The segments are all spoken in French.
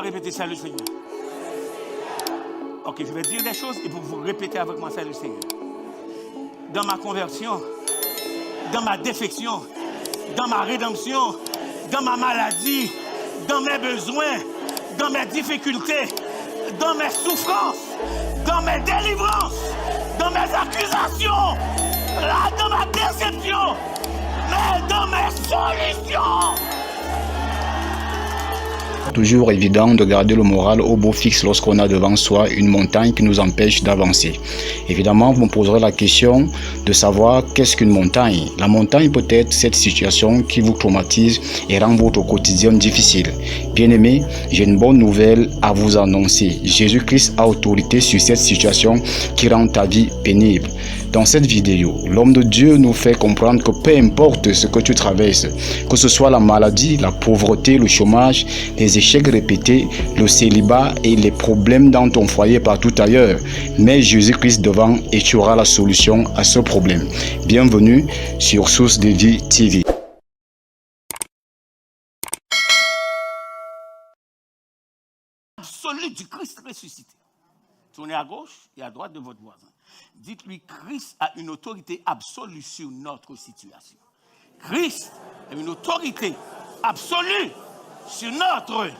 Répétez ça le Seigneur. Ok, je vais dire des choses et vous répétez avec moi ça le Seigneur. Dans ma conversion, dans ma défection, dans ma rédemption, dans ma maladie, dans mes besoins, dans mes difficultés, dans mes souffrances, dans mes délivrances, dans mes accusations, là, dans ma déception, mais dans mes solutions. Toujours évident de garder le moral au beau fixe lorsqu'on a devant soi une montagne qui nous empêche d'avancer. Évidemment, vous me poserez la question de savoir qu'est-ce qu'une montagne. La montagne peut être cette situation qui vous traumatise et rend votre quotidien difficile. Bien-aimés, j'ai une bonne nouvelle à vous annoncer. Jésus-Christ a autorité sur cette situation qui rend ta vie pénible. Dans cette vidéo, l'homme de Dieu nous fait comprendre que peu importe ce que tu traverses, que ce soit la maladie, la pauvreté, le chômage, les échecs répétés, le célibat et les problèmes dans ton foyer partout ailleurs, mets Jésus-Christ devant et tu auras la solution à ce problème. Bienvenue sur Source de Vie TV. Absolu du Christ ressuscité. Tournez à gauche et à droite de votre voisin. Dites-lui, Christ a une autorité absolue sur notre situation. Christ a une autorité absolue sur notre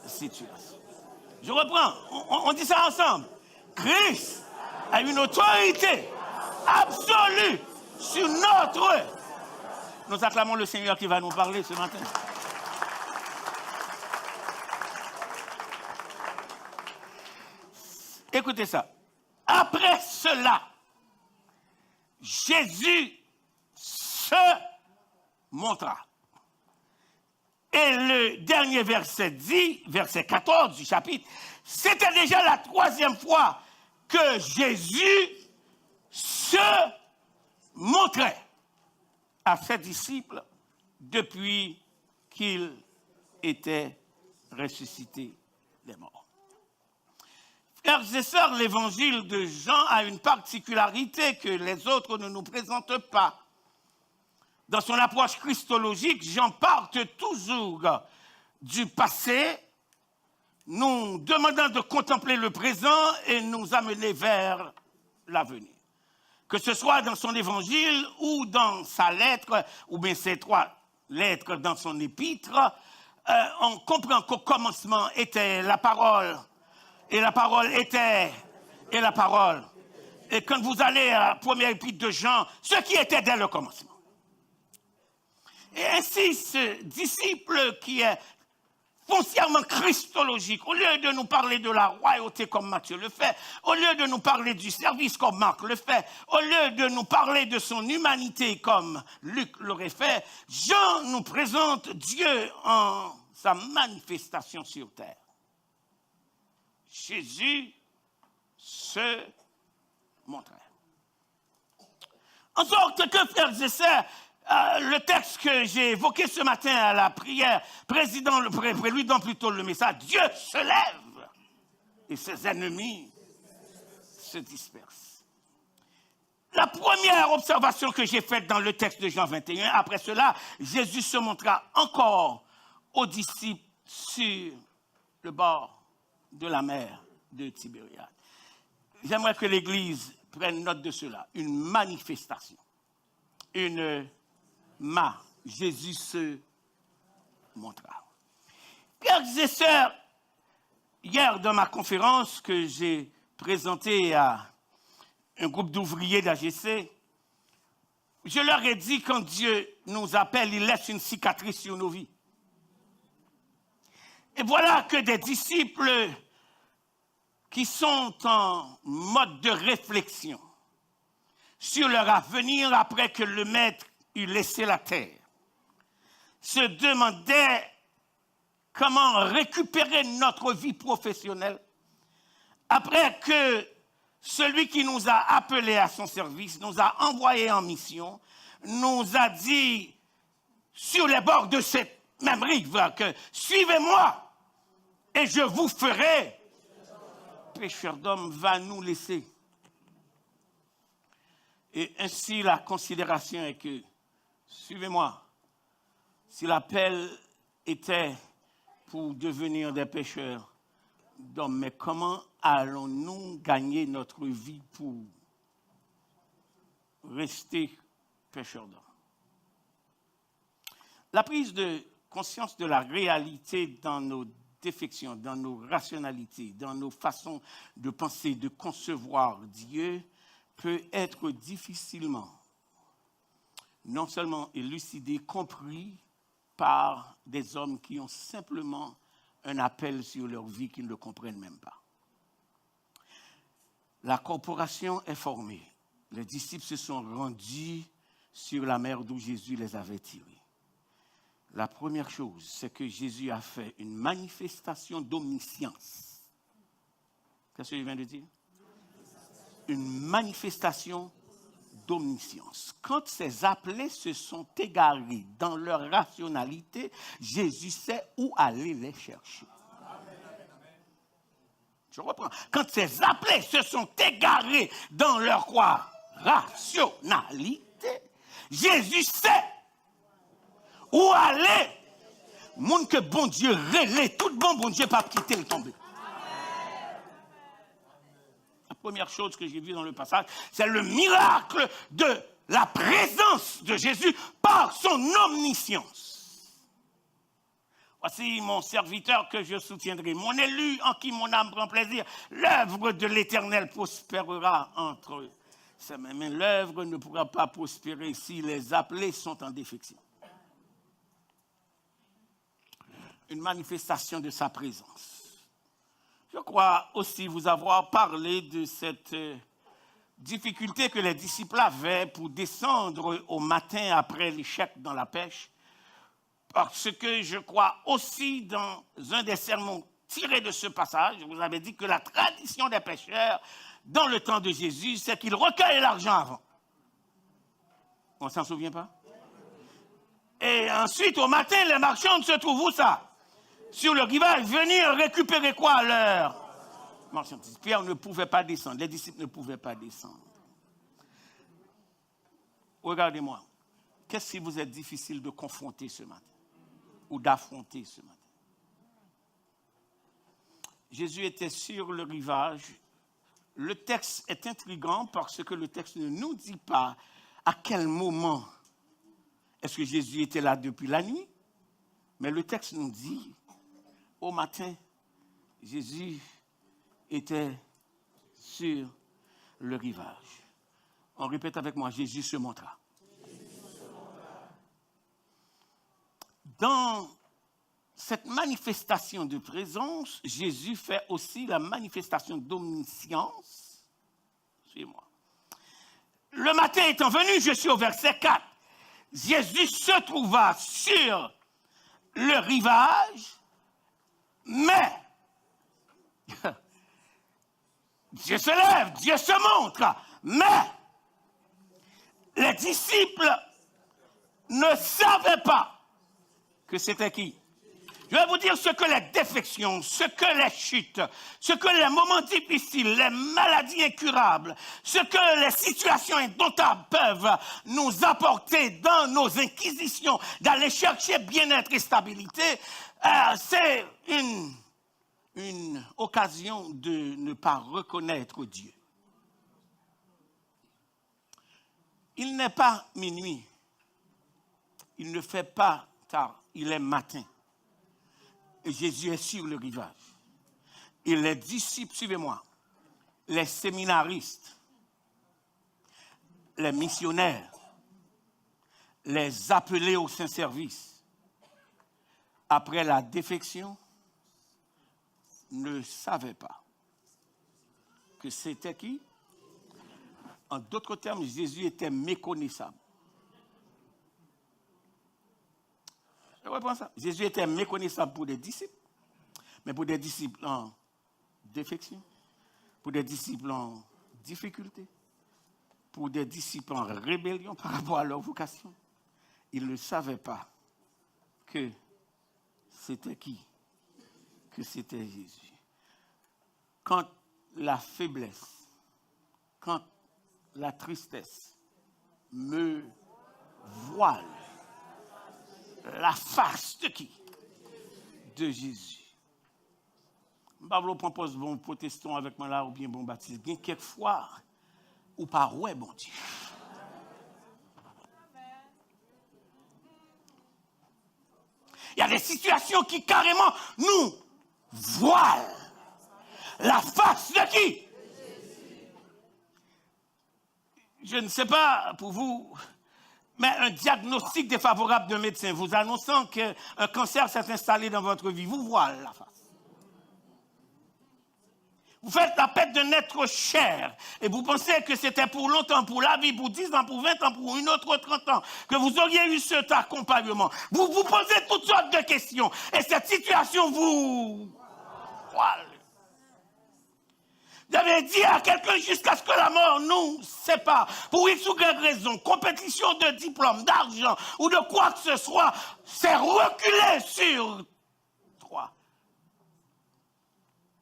situation. Je reprends, on dit ça ensemble. Christ a une autorité absolue sur notre... Nous acclamons le Seigneur qui va nous parler ce matin. Écoutez ça. Après cela, Jésus se montra. Et le dernier verset dit, verset 14 du chapitre, c'était déjà la troisième fois que Jésus se montrait à ses disciples depuis qu'il était ressuscité des morts. Frères et sœurs, l'évangile de Jean a une particularité que les autres ne nous présentent pas. Dans son approche christologique, Jean part toujours du passé, nous demandant de contempler le présent et nous amener vers l'avenir. Que ce soit dans son évangile ou dans sa lettre, ou bien ses trois lettres dans son épître, on comprend qu'au commencement était la parole. Et la parole était, et la parole. Et quand vous allez à la première épître de Jean, ce qui était dès le commencement. Et ainsi, ce disciple qui est foncièrement christologique, au lieu de nous parler de la royauté comme Matthieu le fait, au lieu de nous parler du service comme Marc le fait, au lieu de nous parler de son humanité comme Luc l'aurait fait, Jean nous présente Dieu en sa manifestation sur terre. Jésus se montrait. En sorte que, frères et sœurs, le texte que j'ai évoqué ce matin à la prière, prélude plutôt le message, Dieu se lève et ses ennemis se dispersent. La première observation que j'ai faite dans le texte de Jean 21, après cela, Jésus se montra encore aux disciples sur le bord de la mer de Tibériade. J'aimerais que l'Église prenne note de cela. Une manifestation. Jésus se montra. Frères et sœurs, hier dans ma conférence que j'ai présentée à un groupe d'ouvriers d'AGC, je leur ai dit quand Dieu nous appelle, il laisse une cicatrice sur nos vies. Et voilà que des disciples qui sont en mode de réflexion sur leur avenir après que le maître eut laissé la terre, se demandaient comment récupérer notre vie professionnelle après que celui qui nous a appelés à son service, nous a envoyés en mission, nous a dit sur les bords de cette même rive que « Suivez-moi et je vous ferai ». Pécheur d'homme va nous laisser. Et ainsi la considération est que, suivez-moi, si l'appel était pour devenir des pêcheurs d'hommes. Mais comment allons-nous gagner notre vie pour rester pêcheurs d'hommes? La prise de conscience de la réalité dans nos défections, dans nos rationalités, dans nos façons de penser, de concevoir Dieu peut être difficilement non seulement élucidé, compris par des hommes qui ont simplement un appel sur leur vie qu'ils ne comprennent même pas. La corporation est formée. Les disciples se sont rendus sur la mer d'où Jésus les avait tirés. La première chose, c'est que Jésus a fait une manifestation d'omniscience. Qu'est-ce que je viens de dire? Une manifestation d'omniscience. Quand ces appelés se sont égarés dans leur rationalité, Jésus sait où aller les chercher. Je reprends. Quand ces appelés se sont égarés dans leur quoi? Rationalité, Jésus sait où aller. Monde que bon Dieu relève, tout bon Dieu pas quitter le tomber. La première chose que j'ai vue dans le passage, c'est le miracle de la présence de Jésus par son omniscience. Voici mon serviteur que je soutiendrai, mon élu en qui mon âme prend plaisir. L'œuvre de l'Éternel prospérera entre ses mains. Mais l'œuvre ne pourra pas prospérer si les appelés sont en défection. Une manifestation de sa présence. Je crois aussi vous avoir parlé de cette difficulté que les disciples avaient pour descendre au matin après l'échec dans la pêche, parce que je crois aussi dans un des sermons tirés de ce passage, je vous avais dit que la tradition des pêcheurs dans le temps de Jésus, c'est qu'ils recueillent l'argent avant. On ne s'en souvient pas? Et ensuite, au matin, les marchands se trouvent où ça? Sur le rivage, venir récupérer quoi leur marchandise. Pierre ne pouvait pas descendre, les disciples ne pouvaient pas descendre. Regardez-moi, qu'est-ce qui vous est difficile de confronter ce matin ou d'affronter ce matin? Jésus était sur le rivage. Le texte est intriguant parce que le texte ne nous dit pas à quel moment est-ce que Jésus était là depuis la nuit, mais le texte nous dit au matin, Jésus était sur le rivage. On répète avec moi, Jésus se montra. Dans cette manifestation de présence, Jésus fait aussi la manifestation d'omniscience. Suivez-moi. Le matin étant venu, je suis au verset 4. Jésus se trouva sur le rivage, mais Dieu se lève, Dieu se montre, mais les disciples ne savaient pas que c'était qui. Je vais vous dire ce que les défections, ce que les chutes, ce que les moments difficiles, les maladies incurables, ce que les situations indomptables peuvent nous apporter dans nos inquisitions, d'aller chercher bien-être et stabilité, c'est une occasion de ne pas reconnaître Dieu. Il n'est pas minuit, il ne fait pas tard, il est matin. Et Jésus est sur le rivage. Et les disciples, suivez-moi, les séminaristes, les missionnaires, les appelés au Saint-Service, après la défection, ne savaient pas que c'était qui? En d'autres termes, Jésus était méconnaissable. Je reprends ça. Jésus était méconnaissable pour des disciples, mais pour des disciples en défection, pour des disciples en difficulté, pour des disciples en rébellion par rapport à leur vocation. Ils ne savaient pas que c'était qui? Que c'était Jésus. Quand la faiblesse, quand la tristesse me voile la face de qui? de Jésus. Je propose bon protestant avec moi là ou bien bon baptiste. Il y a quelquefois ou pas ouais bon Dieu. Il y a des situations qui carrément nous voilent la face de qui? Je ne sais pas pour vous, mais un diagnostic défavorable d'un médecin vous annonçant qu'un cancer s'est installé dans votre vie, vous voile la face. Vous faites la perte d'un être cher et vous pensez que c'était pour longtemps, pour la vie, pour 10 ans, pour 20 ans, pour une autre 30 ans, que vous auriez eu cet accompagnement. Vous vous posez toutes sortes de questions et cette situation vous voile. Vous avez dit à quelqu'un jusqu'à ce que la mort nous sépare, pour X ou Y raison, compétition de diplôme, d'argent ou de quoi que ce soit, c'est reculer sur toi.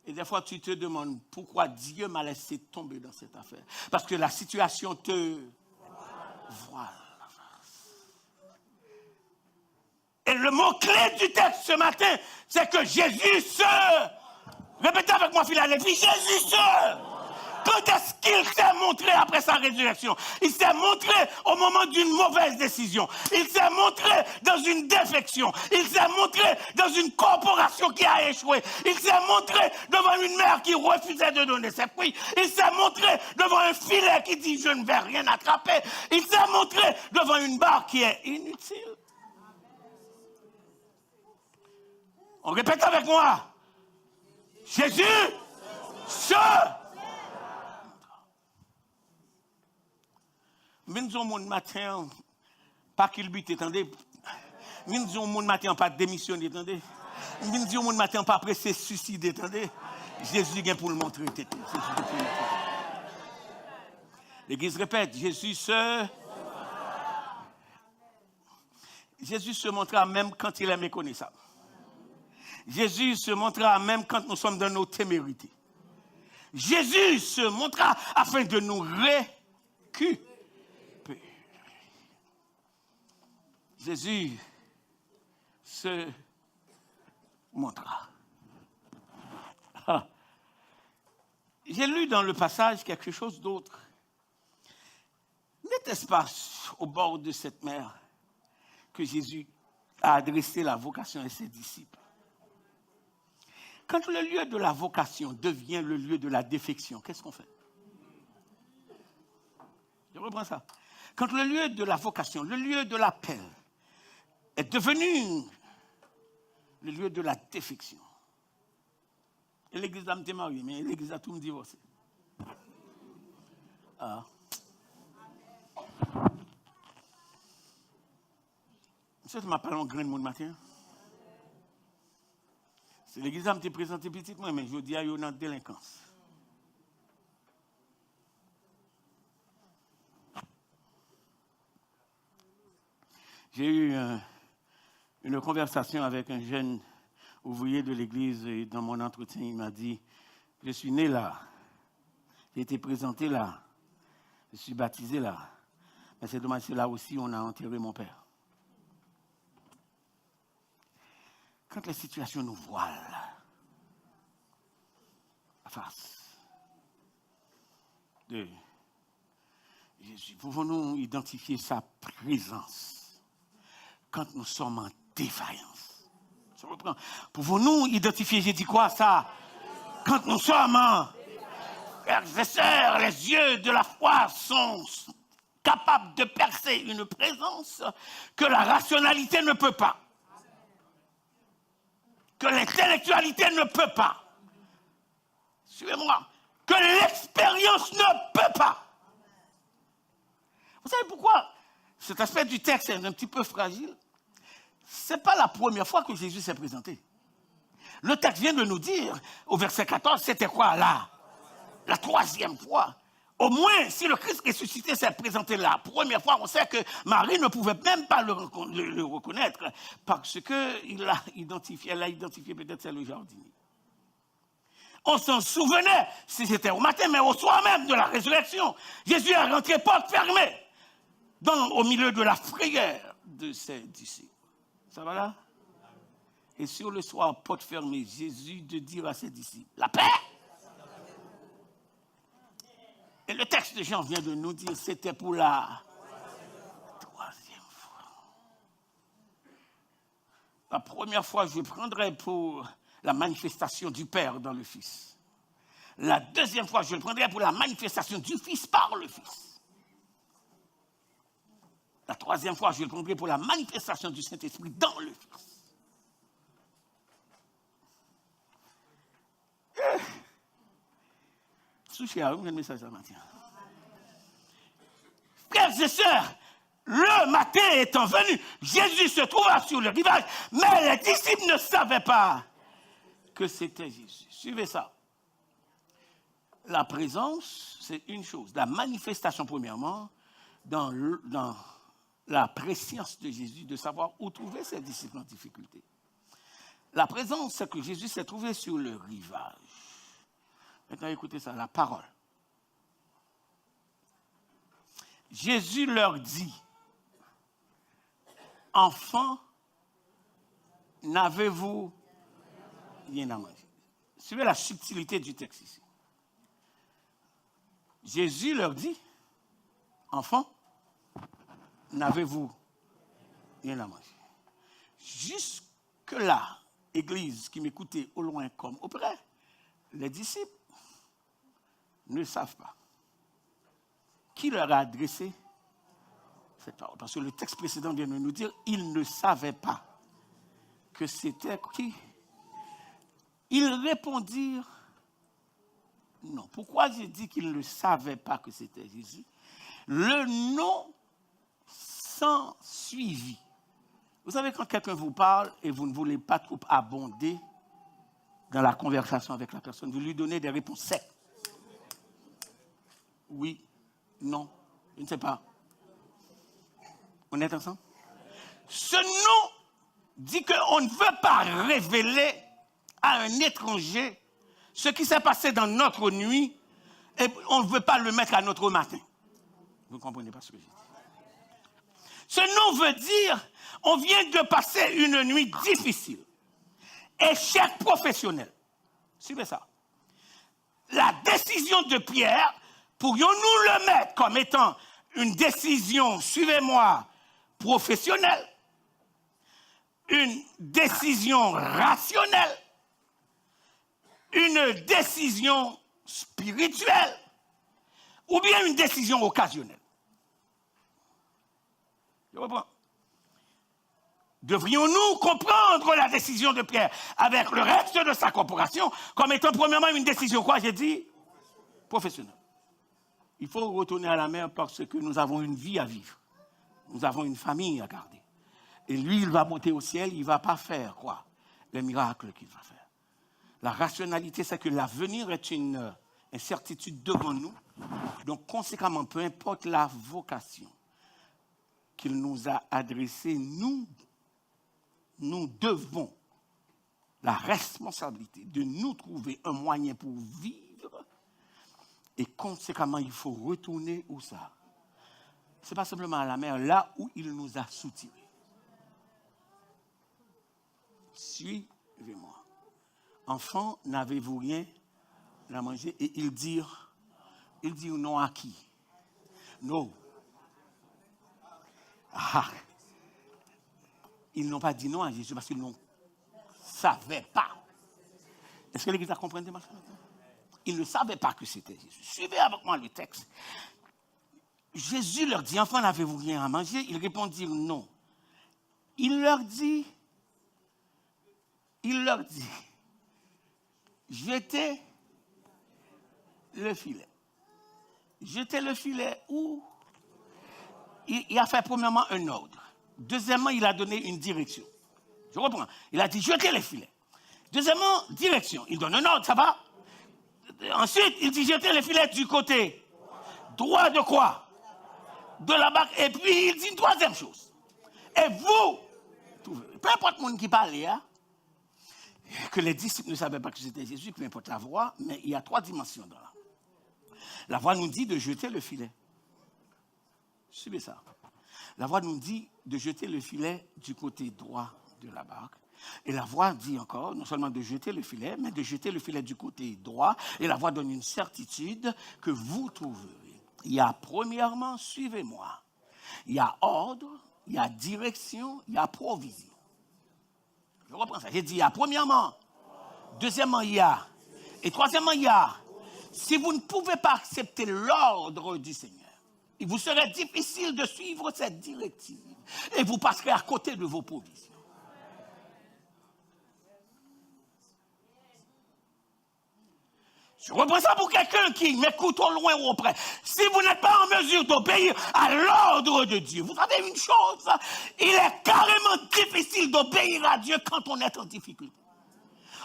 Et des fois, tu te demandes pourquoi Dieu m'a laissé tomber dans cette affaire. Parce que la situation te voile. Et le mot-clé du texte ce matin, c'est que Jésus se... Répétez avec moi, Philadelphie, Jésus se... Quand est-ce qu'il s'est montré après sa résurrection? Il s'est montré au moment d'une mauvaise décision. Il s'est montré dans une défection. Il s'est montré dans une corporation qui a échoué. Il s'est montré devant une mère qui refusait de donner ses fruits. Il s'est montré devant un filet qui dit « je ne vais rien attraper ». Il s'est montré devant une barre qui est inutile. On répète avec moi. Jésus se... Minzon mon matin, pas qu'il but, attendez. Minzon mon matin, pas démissionner, attendez. Minzon mon matin, pas pressé suicide, attendez. Jésus vient pour le montrer. L'Église répète, Jésus se montrera même quand il est méconnaissable. Jésus se montrera même quand nous sommes dans nos témérités. Jésus se montrera afin de nous récupérer. Jésus se montrera. J'ai lu dans le passage quelque chose d'autre. N'était-ce pas au bord de cette mer que Jésus a adressé la vocation à ses disciples? Quand le lieu de la vocation devient le lieu de la défection, qu'est-ce qu'on fait? Je reprends ça. Quand le lieu de la vocation, le lieu de l'appel, est devenu le lieu de la défection. Et l'Église a me marié, mais l'Église a tout me divorcé. Ah. Monsieur, tu m'as parlé en grain de monde matin. C'est l'Église a me présenté petit, mais je dis à eux dans délinquance. J'ai eu une conversation avec un jeune ouvrier de l'église et dans mon entretien, il m'a dit, je suis né là, j'ai été présenté là, je suis baptisé là, mais c'est dommage, c'est là aussi on a enterré mon père. Quand les situations nous voilent la face de Jésus, pouvons-nous identifier sa présence quand nous sommes en défaillance? Je reprends. Pouvons-nous identifier, j'ai dit quoi ça? Quand nous sommes en... Frères et sœurs, les yeux de la foi sont capables de percer une présence que la rationalité ne peut pas. Que l'intellectualité ne peut pas. Suivez-moi. Que l'expérience ne peut pas. Vous savez pourquoi cet aspect du texte est un petit peu fragile? Ce n'est pas la première fois que Jésus s'est présenté. Le texte vient de nous dire, au verset 14, c'était quoi là? La troisième fois. Au moins, si le Christ ressuscité s'est présenté la première fois, on sait que Marie ne pouvait même pas le reconnaître parce qu'elle a identifié peut-être c'est le jardinier. On s'en souvenait, si c'était au matin, mais au soir même de la résurrection. Jésus est rentré porte fermée au milieu de la frayeur de ses disciples. Ça va là? Et sur le soir, porte fermée, Jésus de dire à ses disciples, la paix. Et le texte de Jean vient de nous dire, c'était pour la troisième fois. La première fois, je prendrai pour la manifestation du Père dans le Fils. La deuxième fois, je le prendrai pour la manifestation du Fils par le Fils. La troisième fois, je le prendrai pour la manifestation du Saint-Esprit dans le Fils. Souchez à vous, un message ce matin. Frères et sœurs, le matin étant venu, Jésus se trouva sur le rivage, mais les disciples ne savaient pas que c'était Jésus. Suivez ça. La présence, c'est une chose. La manifestation, premièrement, dans la préscience de Jésus, de savoir où trouver ses disciples en difficulté. La présence, c'est que Jésus s'est trouvé sur le rivage. Maintenant, écoutez ça, la parole. Jésus leur dit, enfants, n'avez-vous rien à manger? Suivez la subtilité du texte ici. Jésus leur dit, enfants, n'avez-vous rien à manger? Jusque-là, Église qui m'écoutait au loin comme auprès, les disciples ne savent pas qui leur a adressé cette parole. Parce que le texte précédent vient de nous dire, ils ne savaient pas que c'était qui. Ils répondirent non. Pourquoi j'ai dit qu'ils ne savaient pas que c'était Jésus? Le non s'en suivit. Vous savez, quand quelqu'un vous parle et vous ne voulez pas trop abonder dans la conversation avec la personne, vous lui donnez des réponses secs. Oui, non, je ne sais pas. On est ensemble? Ce non dit qu'on ne veut pas révéler à un étranger ce qui s'est passé dans notre nuit et on ne veut pas le mettre à notre matin. Vous ne comprenez pas ce que je dis? Ce non veut dire on vient de passer une nuit difficile. Échec professionnel. Suivez ça. La décision de Pierre, pourrions-nous le mettre comme étant une décision, suivez-moi, professionnelle, une décision rationnelle, une décision spirituelle ou bien une décision occasionnelle? Je reprends. Devrions-nous comprendre la décision de Pierre avec le reste de sa corporation comme étant premièrement une décision, quoi j'ai dit? Professionnelle. Il faut retourner à la mer parce que nous avons une vie à vivre. Nous avons une famille à garder. Et lui, il va monter au ciel, il ne va pas faire quoi? Les miracles qu'il va faire. La rationalité, c'est que l'avenir est une incertitude devant nous. Donc, conséquemment, peu importe la vocation qu'il nous a adressée, nous devons la responsabilité de nous trouver un moyen pour vivre. Et conséquemment, il faut retourner où ça? Ce n'est pas simplement à la mer, là où il nous a soutirés. Suivez-moi. Enfants, n'avez-vous rien à manger? Et ils dirent non à qui? Non. Ah. Ils n'ont pas dit non à Jésus parce qu'ils ne savaient pas. Est-ce que l'Église a compris ma frère? Ils ne savaient pas que c'était Jésus. Suivez avec moi le texte. Jésus leur dit, enfants, n'avez-vous rien à manger? Ils répondirent non. Il leur dit, jetez le filet. Jetez le filet où? Il a fait premièrement un ordre. Deuxièmement, il a donné une direction. Je reprends. Il a dit, jetez les filets. Deuxièmement, direction. Il donne un ordre, ça va? Ensuite, il dit, jetez les filets du côté droit de quoi? De la barque. Et puis, il dit une troisième chose. Et vous, peu importe le monde qui parle, hein, que les disciples ne savaient pas que c'était Jésus, peu importe la voix, mais il y a trois dimensions dans là. La voix nous dit de jeter le filet. Suivez ça. La voix nous dit de jeter le filet du côté droit de la barque. Et la voix dit encore, non seulement de jeter le filet, mais de jeter le filet du côté droit. Et la voix donne une certitude que vous trouverez. Il y a premièrement, suivez-moi. Il y a ordre, il y a direction, il y a provision. Je reprends ça. J'ai dit, il y a premièrement, deuxièmement, il y a, et troisièmement, il y a. Si vous ne pouvez pas accepter l'ordre du Seigneur, il vous serait difficile de suivre cette directive et vous passerez à côté de vos provisions. Je reprends ça pour quelqu'un qui m'écoute au loin ou au près. Si vous n'êtes pas en mesure d'obéir à l'ordre de Dieu, vous savez une chose, il est carrément difficile d'obéir à Dieu quand on est en difficulté.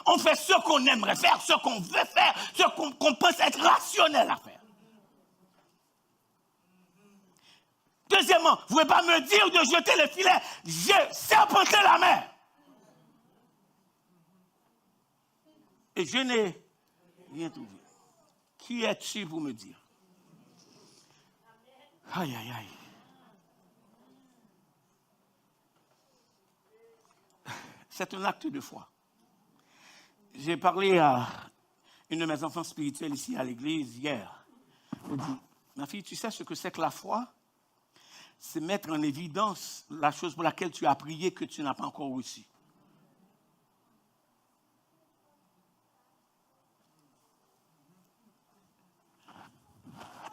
On fait ce qu'on aimerait faire, ce qu'on veut faire, ce qu'on pense être rationnel à faire. Deuxièmement, vous ne pouvez pas me dire de jeter le filet. J'ai serpenté la mer. Et je n'ai rien trouvé. Qui es-tu pour me dire? Aïe, aïe, aïe. C'est un acte de foi. J'ai parlé à une de mes enfants spirituels ici à l'église hier. Elle dit, ma fille, tu sais ce que c'est que la foi? C'est mettre en évidence la chose pour laquelle tu as prié que tu n'as pas encore reçue.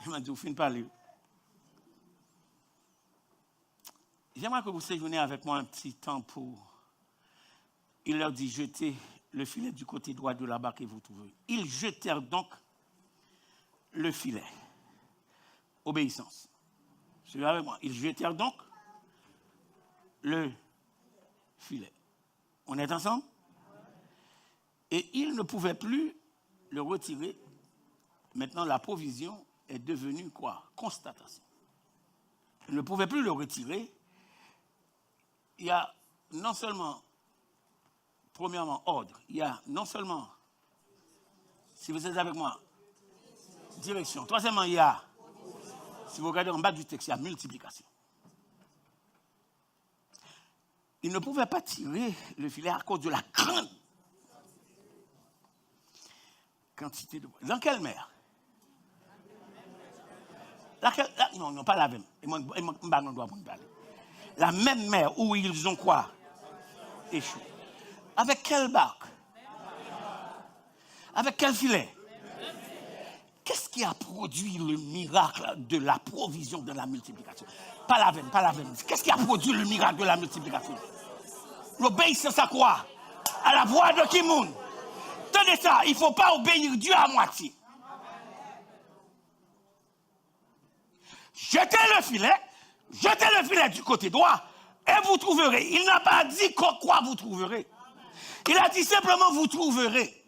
Il m'a dit, vous finissez de parler. J'aimerais que vous séjourniez avec moi un petit temps pour... Il leur dit, jetez le filet du côté droit de la barque et vous trouverez. Ils jetèrent donc le filet. Obéissance. Suivez avec moi. Ils jetèrent donc le filet. On est ensemble? Et ils ne pouvaient plus le retirer. Maintenant, la provision est devenue quoi? Constatation. Ils ne pouvaient plus le retirer. Il y a non seulement... Premièrement, ordre. Il y a non seulement, si vous êtes avec moi, direction. Troisièmement, il y a, si vous regardez en bas du texte, il y a multiplication. Ils ne pouvaient pas tirer le filet à cause de la grande quantité de poissons. Dans quelle mer? Non, pas la même. La même mer où ils ont quoi? Échoué. Avec quelle barque? Avec quel filet? Qu'est-ce qui a produit le miracle de la provision de la multiplication? Pas la veine. Qu'est-ce qui a produit le miracle de la multiplication? L'obéissance à quoi? À la voix de Kimoun. Tenez ça, il ne faut pas obéir Dieu à moitié. Jetez le filet du côté droit et vous trouverez. Il n'a pas dit quoi vous trouverez. Il a dit simplement vous trouverez.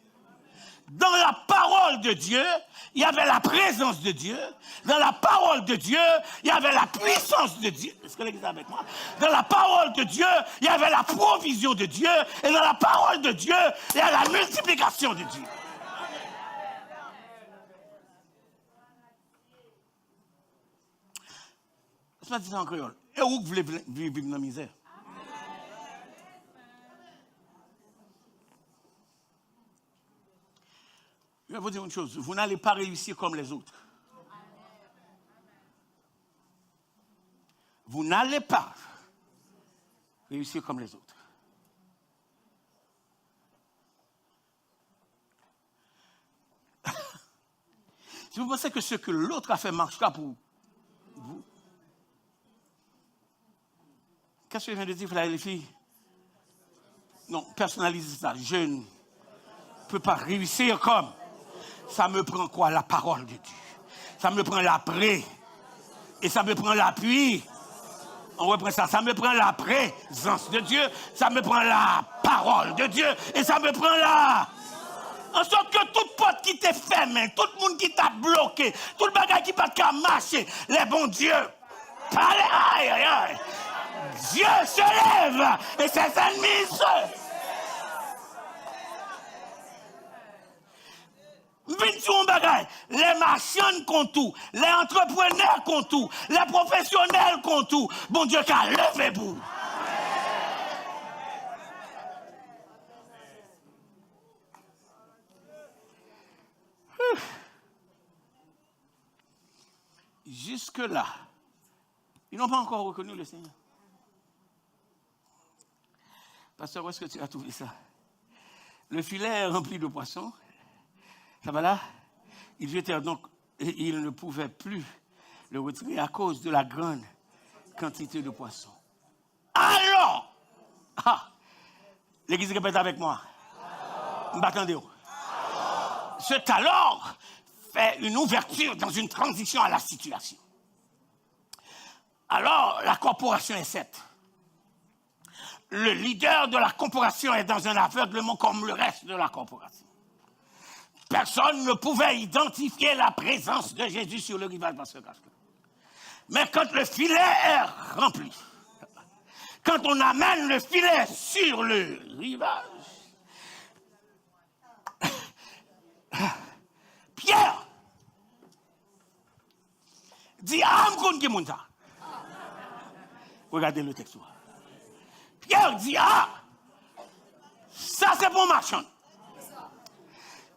Dans la parole de Dieu, il y avait la présence de Dieu. Dans la parole de Dieu, il y avait la puissance de Dieu. Est-ce que l'église est avec moi? Dans la parole de Dieu, il y avait la provision de Dieu. Et dans la parole de Dieu, il y a la multiplication de Dieu. Laisse-moi dire ça en créole. Et où vous voulez vivre dans la misère? Je vais vous dire une chose, vous n'allez pas réussir comme les autres. Vous n'allez pas réussir comme les autres. Si vous pensez que ce que l'autre a fait marchera pour vous, qu'est-ce que je viens de dire, là, les filles? Non, personnalisez ça. Je ne peux pas réussir comme... Ça me prend quoi? La parole de Dieu. Ça me prend l'après. Et ça me prend l'appui. On reprend ça. Ça me prend la présence de Dieu. Ça me prend la parole de Dieu. Et ça me prend la... En sorte que toute porte qui t'est fermée, tout le monde qui t'a bloqué, tout le bagage qui n'a pas marché, les bons dieux. Aïe, aïe, aïe. Dieu se lève et ses ennemis se... Les marchands comptent tout, les entrepreneurs comptent tout, les professionnels comptent tout. Bon Dieu, qu'a levé vous. Jusque-là, ils n'ont pas encore reconnu le Seigneur. Pasteur, où est-ce que tu as trouvé ça? Le filet est rempli de poissons. Ça va là? Ils jetèrent donc, et ils ne pouvaient plus le retirer à cause de la grande quantité de poissons. Alors, l'Église répète avec moi. M'attendez. Cet alors fait une ouverture dans une transition à la situation. Alors, la corporation est cette. Le leader de la corporation est dans un aveuglement comme le reste de la corporation. Personne ne pouvait identifier la présence de Jésus sur le rivage dans ce cas-là. Mais quand le filet est rempli, quand on amène le filet sur le rivage, Pierre dit Amkoun qui monte. Regardez le texte. Pierre dit ça c'est pour marchand.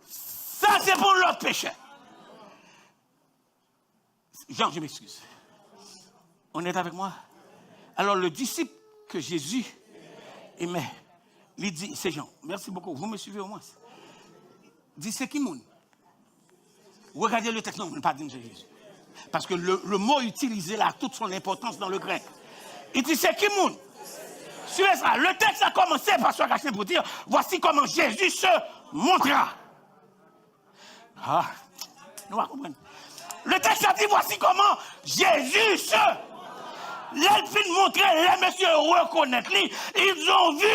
Ça c'est pour l'autre péché. Jean, je m'excuse. On est avec moi? Alors le disciple que Jésus aimait, il dit, c'est Jean. Merci beaucoup. Vous me suivez au moins. Il dit, c'est qui moun? Regardez le texte, non, pas dire c'est Jésus. Parce que le mot utilisé là a toute son importance dans le grec. Il dit, c'est qui moun? Suivez ça. Le texte a commencé par ce Rachin pour dire, voici comment Jésus se montra. Nous allons comprendre. Le texte a dit, voici comment Jésus se... L'elfine montrait, les messieurs reconnaissent, ils ont vu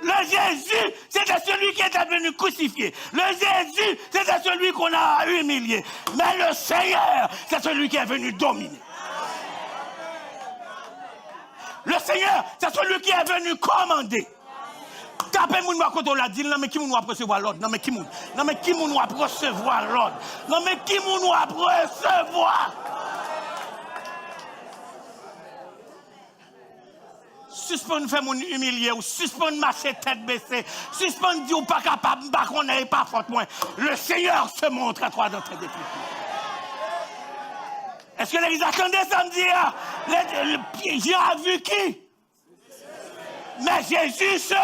le Jésus, c'était celui qui était venu crucifier. Le Jésus, c'était celui qu'on a humilié. Mais le Seigneur, c'est celui qui est venu dominer. Le Seigneur, c'est celui qui est venu commander. Tapez moun wa koto la dit non mais qui moun wa recevoir l'ordre non mais qui moun wa recevoir l'ordre non mais qui moun wa recevoir suspend faire moun humilier ou suspend marcher tête baissée suspend dire ou pas capable pas qu'on n'est pas fort moins le Seigneur se montre à toi dans tes défis. Est-ce que l'église attendait samedi Jean a vu qui? Mais Jésus se...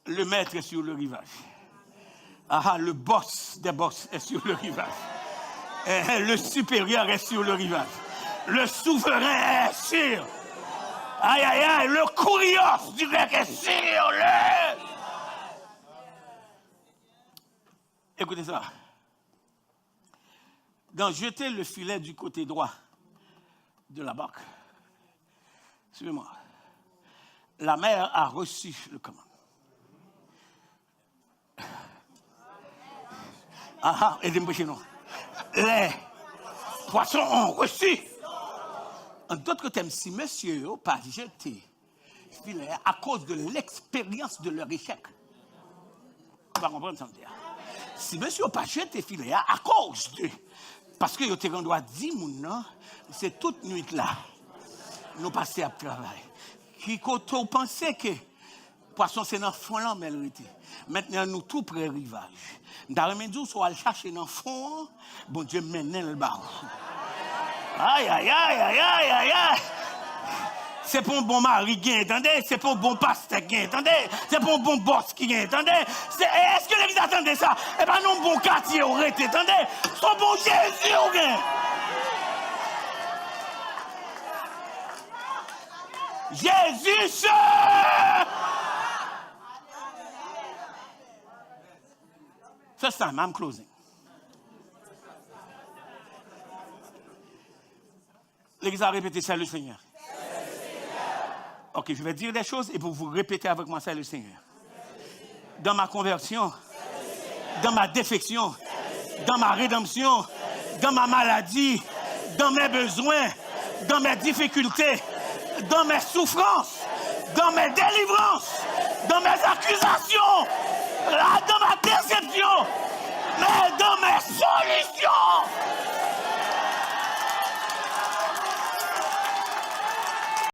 Le maître est sur le rivage. Le boss des boss est sur le rivage. Le supérieur est sur le rivage. Le souverain est sur... le kurios du grec est sur le... Écoutez ça. Dans jeter le filet du côté droit de la barque, suivez-moi, la mer a reçu le commandement. Aidez-moi chez nous. Les poissons ont reçu. En d'autres termes, si monsieur n'a pas jeté le filet à cause de l'expérience de leur échec, on va comprendre ça. Si monsieur n'a pas jeté le filet à cause de... Parce que vous avez dit, c'est toute nuit là. Nous passons à travail. Qui vous pensez que poisson c'est dans le fond là, mais maintenant nous tout près rivage. Dans le médium, on va chercher dans le fond. Bon Dieu mène le bas. Aïe. C'est pour un bon mari qui entendez, c'est pour un bon pasteur qui entendez, c'est pour un bon boss qui entendez. Est-ce que l'église attendait ça? Eh bien non, bon quartier aurait été, attendez, son bon Jésus ou bien. Jésus se... First time, I'm closing. L'église a répété ça, le Seigneur. Ok, je vais dire des choses et pour vous répéter avec moi, c'est le Seigneur. Dans ma conversion, dans ma défection, dans ma rédemption, dans ma maladie, dans mes besoins, dans mes difficultés, dans mes souffrances, dans mes délivrances, dans mes accusations, dans ma déception, mais dans mes solutions.